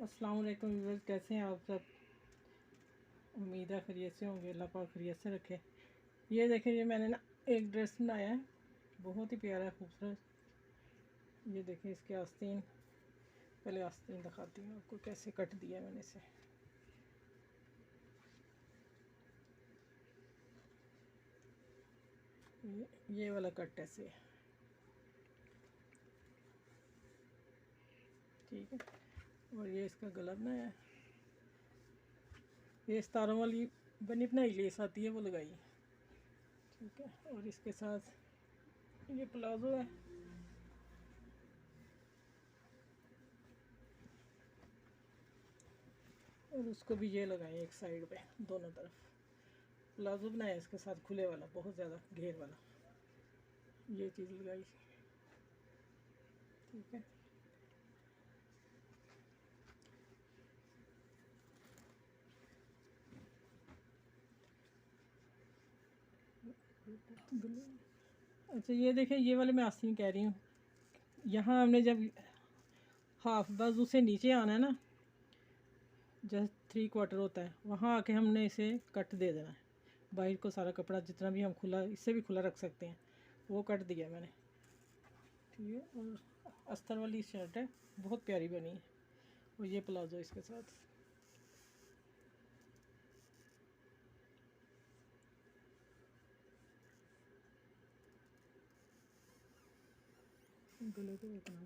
अस्सलाम वालेकुम व्यूअर्स, कैसे हैं आप सब। उम्मीद है खैरियत से होंगे। अल्लाह पाक खैरियत से रखे। ये देखें, ये मैंने ना एक ड्रेस बनाया है, बहुत ही प्यारा खूबसूरत। ये देखें इसके आस्तीन, पहले आस्तीन दिखाती हूँ आपको कैसे कट दिया है मैंने इसे। ये वाला कट ऐसे है, ठीक है। और ये इसका गला बनाया है, ये सितारों वाली बनी बनाई लेस आती है वो लगाई, ठीक है। और इसके साथ ये प्लाजो है, और उसको भी ये लगाए एक साइड पे, दोनों तरफ प्लाजो बनाया इसके साथ खुले वाला, बहुत ज़्यादा घेर वाला, ये चीज़ लगाई, ठीक है। अच्छा ये देखें, ये वाले मैं आस्तीन कह रही हूँ। यहाँ हमने जब हाफ बाजू से नीचे आना है ना, जस्ट 3/4 होता है, वहाँ आके हमने इसे कट दे देना है। बाहर को सारा कपड़ा जितना भी हम खुला, इससे भी खुला रख सकते हैं, वो कट दिया मैंने, ठीक है। और अस्तर वाली शर्ट है, बहुत प्यारी बनी है। और ये प्लाजो इसके साथ, गले को इतना